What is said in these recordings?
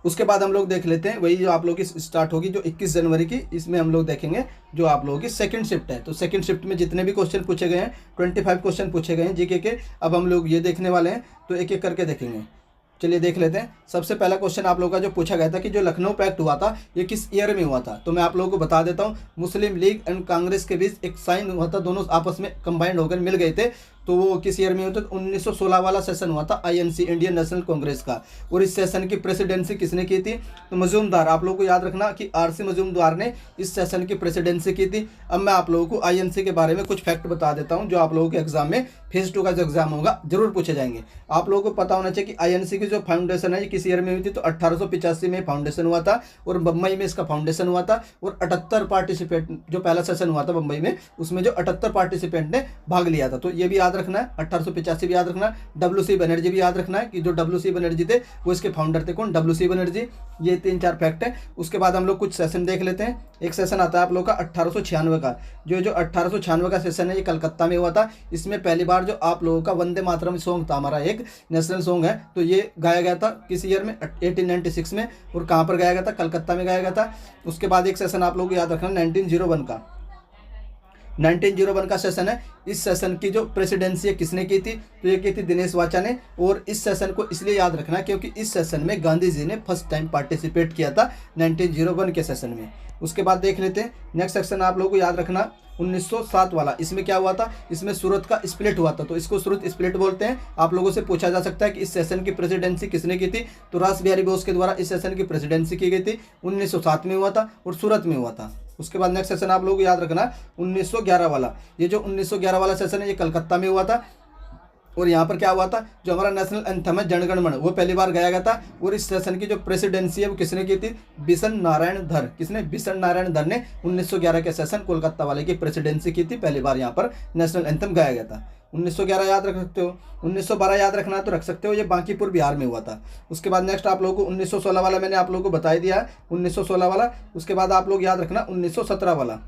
उसके बाद हम लोग देख लेते हैं वही जो आप लोगों की स्टार्ट होगी जो 21 जनवरी की, इसमें हम लोग देखेंगे जो आप लोगों की सेकंड शिफ्ट है। तो सेकंड शिफ्ट में जितने भी क्वेश्चन पूछे गए हैं 25 क्वेश्चन पूछे गए हैं जीके के। अब हम लोग ये देखने वाले हैं, तो एक एक करके देखेंगे। चलिए देख लेते हैं। सबसे पहला क्वेश्चन आप लोगों का जो पूछा गया था कि जो लखनऊ पैक्ट हुआ था ये किस ईयर में हुआ था, तो मैं आप लोगों को बता देता हूँ। मुस्लिम लीग एंड कांग्रेस के बीच एक साइन हुआ था, दोनों आपस में कंबाइंड होकर मिल गए थे। तो वो किस ईयर में हुआ था? 1916 वाला सेशन हुआ था आईएनसी, इंडियन नेशनल कांग्रेस का। और इस सेशन की प्रेसिडेंसी किसने की थी? तो मजूमदार, आप लोगों को याद रखना कि आरसी मजूमदार ने इस सेशन की प्रेसिडेंसी की थी। अब मैं आप लोगों को आईएनसी के बारे में कुछ फैक्ट बता देता हूं जो आप लोगों के एग्जाम में फेज 2 का जो एग्जाम होगा जरूर पूछे जाएंगे। आप लोगों को पता होना चाहिए कि आईएनसी की जो फाउंडेशन है ये किस ईयर में हुई थी? तो 1885 में फाउंडेशन हुआ था और बम्बई में इसका फाउंडेशन हुआ था। और 78 पार्टिसिपेंट, जो पहला सेशन हुआ था बम्बई में, उसमें जो 78 पार्टिसिपेंट ने भाग लिया था। तो ये भी याद रखना है, 1885 भी याद रखना है। डब्ल्यू.सी. बनर्जी भी याद रखना है कि जो डब्ल्यू.सी. बनर्जी थे वो इसके फाउंडर थे। कौन? डब्ल्यू.सी. बनर्जी। ये 3-4 फैक्ट है। उसके बाद हम लोग कुछ सेशन देख लेते हैं। एक सेशन आता है आप लोग का 1896 का। जो 1896 का सेशन है ये कलकत्ता में हुआ था। इसमें पहली बार जो आप लोगों का वंदे मातरम सॉन्ग था, हमारा एक नेशनल सॉन्ग है, तो ये गाया गया था किस ईयर में? 1896 में। और कहाँ पर गाया गया था? कलकत्ता में गाया गया था। उसके बाद एक सेशन आप लोग को याद रखना 1901 का। 1901 का सेशन है। इस सेशन की जो प्रेसिडेंसी है किसने की थी? तो ये की थी दिनेश वाचा ने। और इस सेशन को इसलिए याद रखना क्योंकि इस सेशन में गांधी जी ने फर्स्ट टाइम पार्टिसिपेट किया था 1901 के सेशन में। उसके बाद देख लेते हैं नेक्स्ट सेक्शन आप लोगों को याद रखना 1907 वाला। इसमें क्या हुआ था? इसमें सूरत का स्प्लिट हुआ था, तो इसको सूरत स्प्लिट बोलते हैं। आप लोगों से पूछा जा सकता है कि इस सेशन की प्रेसिडेंसी किसने की थी? तो रास बिहारी बोस के द्वारा इस सेशन की प्रेसिडेंसी की गई थी। 1907 में हुआ था और सूरत में हुआ था। उसके बाद नेक्स्ट सेशन आप लोगों को याद रखना 1911 वाला। ये जो 1911 वाला सेशन है ये कलकत्ता में हुआ था। और यहाँ पर क्या हुआ था? जो हमारा नेशनल एंथम है जन गण मन, वो पहली बार गाया गया था। और इस सेशन की जो प्रेसिडेंसी है वो किसने की थी? बिशन नारायण धर। किसने? बिशन नारायण धर ने 1911 के सेशन कोलकाता वाले की प्रेसिडेंसी की थी। पहली बार यहाँ पर नेशनल एंथम गाया गया था। 1911 याद रख सकते हो। 1912 याद रखना है तो रख सकते हो, ये बांकीपुर बिहार में हुआ था। उसके बाद नेक्स्ट आप लोगों को 1916 वाला मैंने आप लोगों को बता दिया है, 1916 वाला। उसके बाद आप लोग याद रखना 1917 वाला।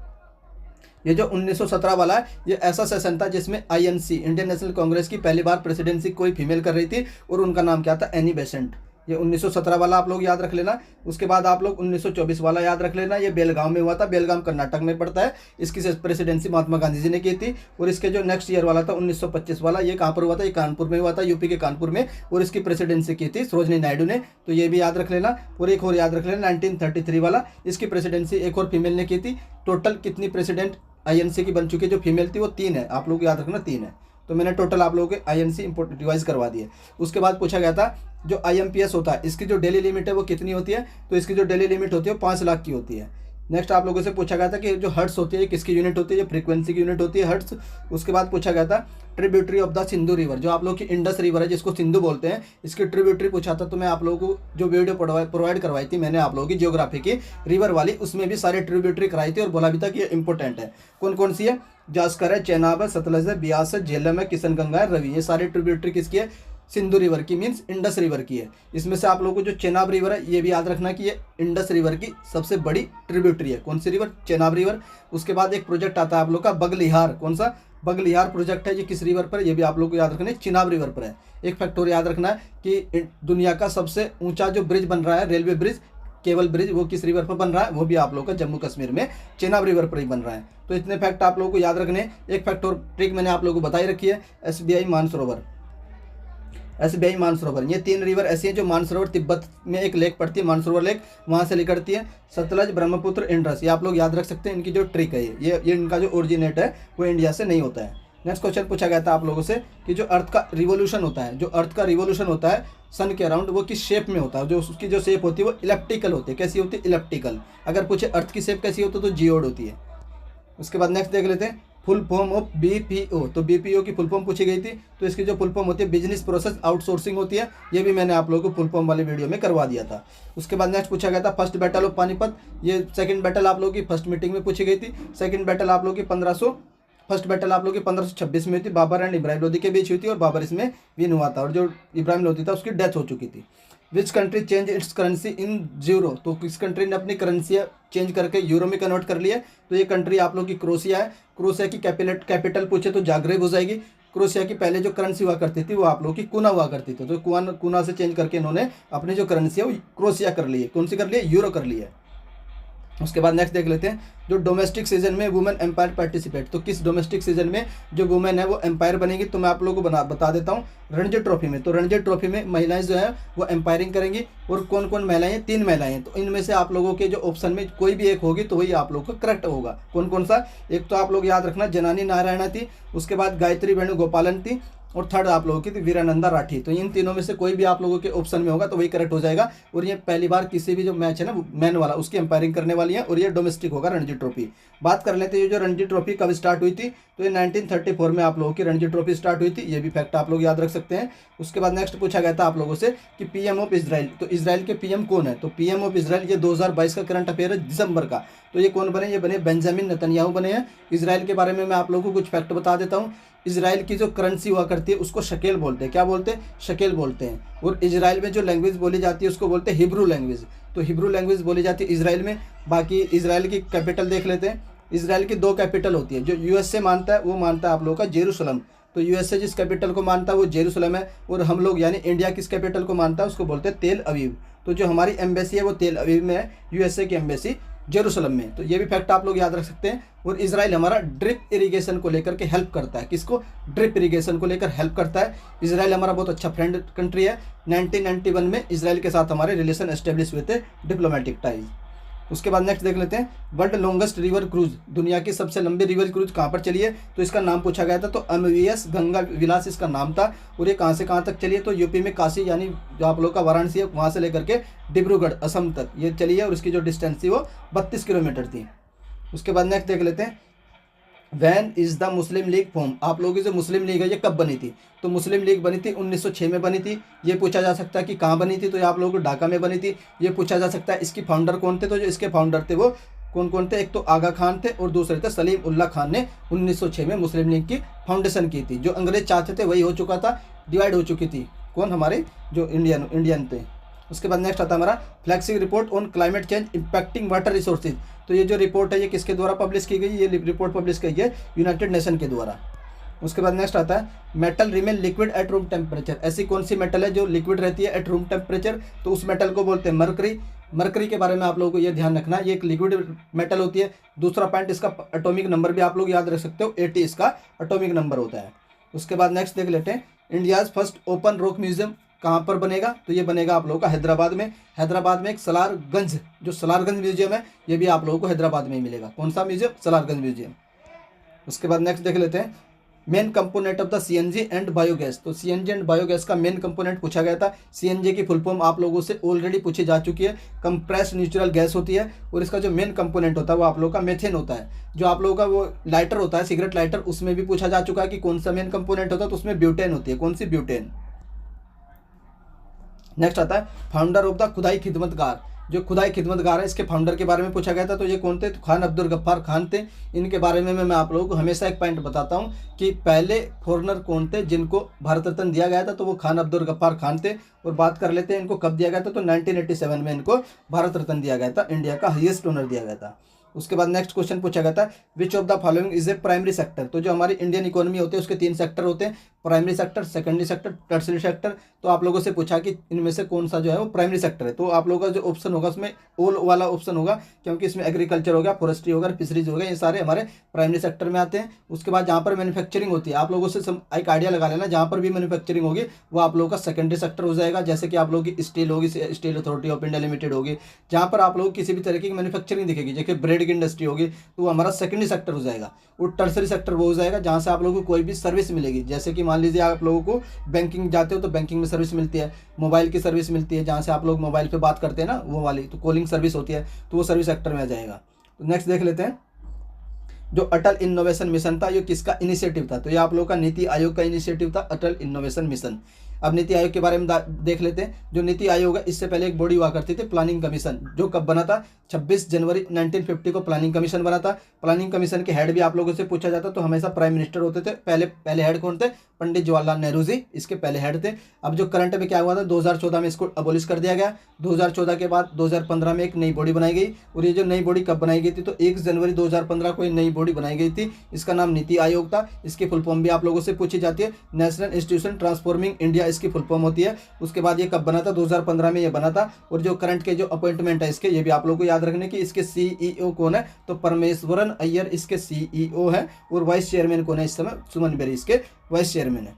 ये जो 1917 वाला है ये ऐसा सेशन था जिसमें आईएनसी, इंडियन नेशनल कांग्रेस की पहली बार प्रेसिडेंसी कोई फीमेल कर रही थी और उनका नाम क्या था? Annie Besant. ये 1917 वाला आप लोग याद रख लेना। उसके बाद आप लोग 1924 वाला याद रख लेना। ये बेलगांव में हुआ था, बेलगांव कर्नाटक में पड़ता है। इसकी प्रेसिडेंसी महात्मा गांधी जी ने की थी। और इसके जो नेक्स्ट ईयर वाला था 1925 वाला, ये कहाँ पर हुआ था? ये कानपुर में हुआ था, यूपी के कानपुर में। और इसकी प्रेसिडेंसी की थी सरोजनी नायडू ने, तो ये भी याद रख लेना। और एक और याद रख लेना 1933 वाला, इसकी प्रेसिडेंसी एक और फीमेल ने की थी। टोटल कितनी प्रेसिडेंट आईएनसी की बन चुकी है जो फीमेल थी? वो 3 है। आप लोग याद रखना 3 है। तो मैंने टोटल आप लोगों के आईएनसी इंपोर्ट रिवाइज करवा दिए। उसके बाद पूछा गया था जो आईएमपीएस होता है इसकी जो डेली लिमिट है वो कितनी होती है? तो इसकी जो डेली लिमिट होती है वो 5 लाख की होती है। नेक्स्ट आप लोगों से पूछा गया था कि जो हर्ट्स होती है ये किसकी यूनिट होती है? ये फ्रीक्वेंसी की यूनिट होती है, हर्ट्स। उसके बाद पूछा गया था tributary of the Sindhu river, जो आप लोग की इंडस रिवर है जिसको सिंधु बोलते हैं, इसकी ट्रिब्यूटरी पूछा था। तो मैं आप लोगों को जो वीडियो प्रोवाइड करवाई थी मैंने आप लोगों की जियोग्राफी की रिवर वाली, उसमें भी सारी ट्रिब्यूटरी कराई थी और बोला भी था कि ये इंपॉर्टेंट है। कौन कौन सी है? जास्कर है, चेनाब है, सतलज है, ब्यास है, झेलम है, किशनगंगा है, रवि। ये सारी ट्रिब्यूटरी किसकी है? सिंधु रिवर की, मीन्स इंडस रिवर की है। इसमें से आप लोगों को जो चेनाब रिवर है ये भी याद रखना कि ये इंडस रिवर की सबसे बड़ी ट्रिब्यूटरी है। कौन सी रिवर? चेनाब रिवर। उसके बाद एक प्रोजेक्ट आता है आप लोग का बगलिहार। कौन सा? बगलिहार प्रोजेक्ट है। ये किस रिवर पर? ये भी आप लोग को याद रखना है, चिनाब रिवर पर है। एक फैक्टर याद रखना है कि दुनिया का सबसे ऊंचा जो ब्रिज बन रहा है, रेलवे ब्रिज, केबल ब्रिज, वो किस रिवर पर बन रहा है? वो भी आप लोग का जम्मू कश्मीर में चेनाब रिवर पर ही बन रहा है। तो इतने फैक्ट आप लोगों को याद रखने। एक फैक्ट और ट्रिक मैंने आप लोगों को बताई रखी है, एसबीआई मानसरोवर। एसबीआई मानसरोवर, ये 3 रिवर ऐसी हैं जो मानसरोवर, तिब्बत में एक लेक पड़ती है मानसरोवर लेक, वहाँ से निकलती है। सतलज, ब्रह्मपुत्र, इंडस, ये आप लोग याद रख सकते हैं। इनकी जो ट्रिक है ये इनका जो ओरिजिनेट है वो इंडिया से नहीं होता है। नेक्स्ट क्वेश्चन पूछा गया था आप लोगों से कि जो अर्थ का रिवोल्यूशन होता है, जो अर्थ का रिवोल्यूशन होता है सन के अराउंड, वो किस शेप में होता है? जो उसकी जो शेप होती है वो इलेप्टिकल होती है। कैसी होती है? इलेप्टिकल। अगर पूछे अर्थ की शेप कैसी होती है तो जियोड होती है। उसके बाद नेक्स्ट देख लेते हैं फुल फॉर्म ऑफ बीपीओ। तो बीपीओ की फुल फॉर्म पूछी गई थी, तो इसकी जो फुल फॉर्म होती है बिजनेस प्रोसेस आउटसोर्सिंग होती है। ये भी मैंने आप लोगों को फुल फॉर्म वाले वीडियो में करवा दिया था। उसके बाद नेक्स्ट पूछा गया था फर्स्ट बैटल ऑफ पानीपत। ये सेकंड बैटल आप लोगों की फर्स्ट मीटिंग में पूछी गई थी। सेकंड बैटल आप लोगों की 1526 में हुई थी। बाबर एंड इब्राहिम लोदी के बीच हुई थी और बाबर इसमें विन हुआ था और जो इब्राहिम लोदी था उसकी डेथ हो चुकी थी। Which country change it's currency in euro. तो किस कंट्री ने अपनी करेंसी चेंज करके यूरो में कन्वर्ट कर लिया? तो ये कंट्री आप लोग की क्रोशिया है। क्रोशिया की कैपिटल पूछे तो जाग्रेब हो जाएगी। क्रोएशिया की पहले जो करेंसी हुआ करती थी वो आप लोगों की कुना हुआ करती थी, तो कुना से चेंज करके इन्होंने अपनी जो करेंसी है वो क्रोएशिया कर ली है। कौन सी कर ली है? यूरो कर ली है। उसके बाद नेक्स्ट देख लेते हैं, जो डोमेस्टिक सीजन में वुमेन एम्पायर पार्टिसिपेट, तो किस डोमेस्टिक सीजन में जो वुमेन है वो एम्पायर बनेगी, तो मैं आप लोगों को बता देता हूँ रणजी ट्रॉफी में। तो रणजी ट्रॉफी में महिलाएं जो है वो एम्पायरिंग करेंगी। और कौन कौन महिलाएं हैं? 3 महिलाएं हैं। तो इनमें से आप लोगों के जो ऑप्शन में कोई भी एक होगी तो वही आप लोगों को करेक्ट होगा। कौन कौन सा? एक तो आप लोग याद रखना जनानी नारायणा थी, उसके बाद गायत्री वेणुगोपालन थी, और थर्ड आप लोगों की थी वीरानंदा राठी। तो इन तीनों में से कोई भी आप लोगों के ऑप्शन में होगा तो वही करेक्ट हो जाएगा। और ये पहली बार किसी भी जो मैच है ना मैन वाला उसकी एम्पायरिंग करने वाली है, और ये डोमेस्टिक होगा रणजी ट्रॉफी। बात कर लेते हैं ये जो रणजी ट्रॉफी कब स्टार्ट हुई थी, तो ये 1934 में आप लोगों की रणजी ट्रॉफी स्टार्ट हुई थी। ये भी फैक्ट आप लोग याद रख सकते हैं। उसके बाद नेक्स्ट पूछा गया था आप लोगों से कि पीएम ऑफ इजराइल, तो इजराइल के पीएम कौन है? तो पीएम ऑफ इजराइल ये 2022 का करंट अफेयर है दिसंबर का। तो ये कौन बने? ये बने बेंजामिन नेतन्याहू बने हैं। इजराइल के बारे में मैं आप लोगों को कुछ फैक्ट बता देता हूँ। इजराइल की जो करेंसी हुआ करती है उसको शकेल बोलते हैं। क्या बोलते हैं? शकेल बोलते हैं। और इजराइल में जो लैंग्वेज बोली जाती है उसको बोलते हैं हिब्रू लैंग्वेज। तो हिब्रू लैंग्वेज बोली जाती है इजराइल में। बाकी इजराइल की कैपिटल देख लेते हैं। इजराइल की 2 कैपिटल होती है। जो यूएसए मानता है वो मानता है आप लोगों का जेरूसलम। तो यूएसए जिस कैपिटल को मानता है वो जेरूसलम है। और हम लोग यानी इंडिया किस कैपिटल को मानता है उसको बोलते हैं तेल अवीव। तो जो हमारी एम्बेसी है वो तेल अवीव में है, यूएसए की एम्बेसी जेरूसलम में। तो ये भी फैक्ट आप लोग याद रख सकते हैं। और इजराइल हमारा ड्रिप इरिगेशन को लेकर के हेल्प करता है। किसको? ड्रिप इरिगेशन को लेकर हेल्प करता है। इजराइल हमारा बहुत अच्छा फ्रेंड कंट्री है। 1991 में इजराइल के साथ हमारे रिलेशन एस्टेब्लिश हुए थे, डिप्लोमेटिक टाइज। उसके बाद नेक्स्ट देख लेते हैं, वर्ल्ड लॉन्गेस्ट रिवर क्रूज, दुनिया की सबसे लंबी रिवर क्रूज कहाँ पर चली है? तो इसका नाम पूछा गया था। तो एमवीएस गंगा विलास इसका नाम था। और ये कहाँ से कहाँ तक चली है? तो यूपी में काशी यानी जो आप लोग का वाराणसी है वहाँ से लेकर के डिब्रूगढ़ असम तक ये चली है। और इसकी जो डिस्टेंस थी वो 32 किलोमीटर थी। उसके बाद नेक्स्ट देख लेते हैं, when is the Muslim League form, आप लोगों की जो मुस्लिम लीग है ये कब बनी थी? तो मुस्लिम लीग बनी थी 1906 में बनी थी। ये पूछा जा सकता है कि कहाँ बनी थी, तो ये आप लोगों को ढाका में बनी थी। ये पूछा जा सकता है इसकी फाउंडर कौन थे, तो जो इसके फाउंडर थे वो कौन कौन थे? एक तो आगा खान थे और दूसरे थे सलीम उल्लाह खान ने 1906 में मुस्लिम लीग की फाउंडेशन की थी। जो अंग्रेज चाहते थे वही हो चुका था, डिवाइड हो चुकी थी। कौन? हमारे जो इंडियन थे। उसके बाद नेक्स्ट आता है हमारा flagship report on climate change impacting water resources. तो ये जो रिपोर्ट है ये किसके द्वारा पब्लिश की गई? ये रिपोर्ट पब्लिश की गई है यूनाइटेड नेशन के द्वारा। उसके बाद नेक्स्ट आता है metal remain liquid at room temperature, ऐसी कौन सी मेटल है जो लिक्विड रहती है एट रूम टेम्परेचर? तो उस मेटल को बोलते हैं मरकरी। मरकरी के बारे में आप लोगों को ये ध्यान रखना है, ये एक लिक्विड मेटल होती है। दूसरा पॉइंट इसका एटॉमिक नंबर भी आप लोग याद रख सकते हो, 80 इसका एटॉमिक नंबर होता है। उसके बाद नेक्स्ट देख लेते हैं, India's first open rock museum कहाँ पर बनेगा? तो ये बनेगा आप लोगों का हैदराबाद में। हैदराबाद में एक सलारगंज, जो सलारगंज म्यूजियम है ये भी आप लोगों को हैदराबाद में ही मिलेगा। कौन सा म्यूजियम? सलारगंज म्यूजियम। उसके बाद नेक्स्ट देख लेते हैं, main component of the CNG and biogas. तो सीएनजी एंड बायोगैस का मेन कंपोनेंट पूछा गया था। सीएनजी की फुल फॉर्म आप लोगों से ऑलरेडी पूछी जा चुकी है, कंप्रेस्ड नेचुरल गैस होती है। और इसका जो मेन कंपोनेंट होता है वो आप लोगों का मेथेन होता है। जो आप लोगों का वो लाइटर होता है, सिगरेट लाइटर, उसमें भी पूछा जा चुका है कि कौन सा मेन कंपोनेंट होता है, तो उसमें ब्यूटेन होती है। कौन सी? ब्यूटेन। नेक्स्ट आता है फाउंडर ऑफ द खुदाई खिदमतगार, जो खुदाई खिदमतगार है इसके फाउंडर के बारे में पूछा गया था। तो ये कौन थे? तो खान अब्दुल गफ्फार खान थे। इनके बारे में मैं आप लोगों को हमेशा एक पॉइंट बताता हूँ कि पहले फॉरेनर कौन थे जिनको भारत रत्न दिया गया था, तो वो खान अब्दुल गफ्फार खान थे। और बात कर लेते हैं इनको कब दिया गया था, तो 1987 में इनको भारत रत्न दिया गया था, इंडिया का हाईएस्ट ऑनर दिया गया था। उसके बाद नेक्स्ट क्वेश्चन पूछा गया था, which of the following is a primary sector. तो जो हमारी इंडियन इकोनॉमी होती है उसके 3 सेक्टर होते हैं, primary sector, secondary sector, tertiary sector. तो आप लोगों से पूछा कि इनमें से कौन सा जो है वो प्राइमरी सेक्टर है। तो आप लोगों का जो ऑप्शन होगा उसमें ऑल वाला ऑप्शन होगा, क्योंकि इसमें एग्रीकल्चर हो गया, फॉरेस्ट्री हो गया, फिशरीज हो गया, ये सारे हमारे प्राइमरी सेक्टर में आते हैं। उसके बाद जहाँ पर मैन्युफैक्चरिंग होती है, आप लोगों से एक आइडिया लगा लेना, जहाँ पर भी मैन्युफैक्चरिंग होगी वो आप लोगों का सेकेंडरी सेक्टर हो जाएगा। जैसे कि आप लोगों की स्टील होगी, steel authority of India limited होगी, जहाँ पर आप लोगों को किसी भी तरीके की मैन्युफैक्चरिंग दिखेगी, जैसे ब्रेड की इंडस्ट्री होगी, तो वो हमारा सेकेंडरी सेक्टर हो जाएगा। और टर्सरी सेक्टर वो हो जाएगा जहाँ से आप लोगों को कोई भी सर्विस मिलेगी। जैसे कि मान लीजिए आप लोगों को बैंकिंग जाते हो तो बैंकिंग में सर्विस मिलती है, मोबाइल की सर्विस मिलती है, जहाँ से आप लोग मोबाइल पे बात करते हैं ना वो वाली, तो कॉलिंग सर्विस होती है, तो वो सर्विस सेक्टर में आ जाएगा। तो नेक्स्ट देख लेते हैं, जो अटल इनोवेशन मिशन था ये किसका इनिशिएटिव था? तो ये आप लोगों का नीति आयोग का इनिशिएटिव था, अटल इनोवेशन मिशन। अब नीति आयोग के बारे में देख लेते हैं। जो नीति आयोग है, इससे पहले एक बॉडी हुआ करती थी प्लानिंग कमीशन, जो कब बना था 26 जनवरी 1950 को प्लानिंग कमीशन बना था। प्लानिंग कमीशन के हेड भी आप लोगों से पूछा जाता तो हमेशा प्राइम मिनिस्टर होते थे। पहले हेड कौन थे? पंडित जवाहरलाल नेहरू जी इसके पहले हेड थे। अब जो करंट में क्या हुआ था, 2014 में इसको अबोलिश कर दिया गया। 2014 के बाद 2015 में एक नई बॉडी बनाई गई, और ये जो नई बॉडी कब बनाई गई थी, तो 1 जनवरी 2015 को ये नई बॉडी बनाई गई थी। इसका नाम नीति आयोग था। इसकी फुल फॉर्म भी आप लोगों से पूछी जाती है, नेशनल इंस्टीट्यूशन ट्रांसफॉर्मिंग इंडिया इसकी फुल फॉर्म होती है। उसके बाद ये कब बना था? 2015 में ये बना था। और जो करंट के जो अपॉइंटमेंट है इसके, ये भी आप लोगों को याद रखने की, इसके सीईओ कौन है? तो परमेश्वरन अय्यर इसके सीईओ है। और वाइस चेयरमैन कौन है इस समय? सुमन बेरी इसके वाइस चेयरमैन है।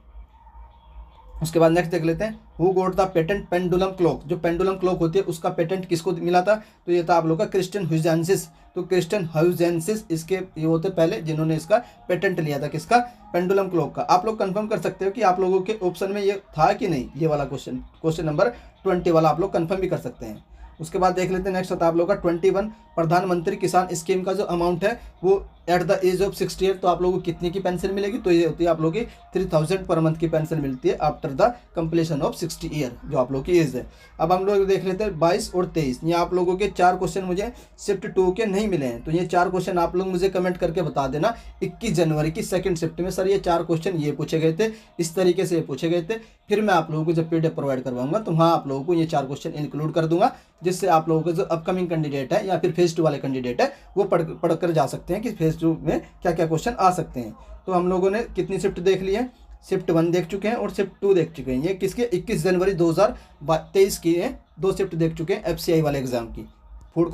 उसके बाद नेक्स्ट देख लेते हैं, who got the patent pendulum clock. जो पेंडुलम क्लॉक होती है उसका पेटेंट किसको मिला था? तो ये था आप लोग का क्रिस्टियन ह्यूजेंसिस। तो क्रिस्टियन ह्यूजेंसिस इसके ये होते पहले जिन्होंने इसका पेटेंट लिया था, किसका? पेंडुलम क्लॉक का। आप लोग कंफर्म कर सकते हो कि आप लोगों के ऑप्शन में ये था कि नहीं, ये वाला क्वेश्चन नंबर 20 वाला आप लोग कंफर्म भी कर सकते हैं। उसके बाद देख लेते हैं नेक्स्ट होता है आप लोग का 21, प्रधानमंत्री किसान स्कीम का जो अमाउंट है वो at the age of 60 year, तो आप लोगों को कितनी की पेंशन मिलेगी? तो ये होती है आप लोगों की 3000 पर मंथ की पेंशन मिलती है after the completion of 60 year, जो आप लोगों की एज है। अब हम लोग देख लेते हैं 22 और 23। ये आप लोगों के 4 क्वेश्चन मुझे शिफ्ट 2 के नहीं मिले हैं, तो ये 4 क्वेश्चन आप लोग मुझे कमेंट करके बता देना 21 जनवरी की सेकंड शिफ्ट में सर ये 4 क्वेश्चन ये पूछे गए थे, इस तरीके से ये पूछे गए थे। फिर मैं आप लोगों को जब पीडीएफ प्रोवाइड करवाऊंगा तो वहाँ आप लोगों को ये 4 क्वेश्चन इंक्लूड कर दूंगा, जिससे आप लोगों के जो अपकमिंग कैंडिडेट है या फिर फेज 2 वाले कैंडिडेट है वो पढ़ कर जा सकते हैं कि फेज 2 में क्या क्या क्वेश्चन आ सकते हैं। तो हम लोगों ने कितनी शिफ्ट देख ली है? शिफ्ट 1 देख चुके हैं और शिफ्ट 2 देख चुके हैं। ये किसके? 21 जनवरी 2023 की है। 2 शिफ्ट देख चुके हैं एफसीआई वाले एग्जाम की। फूड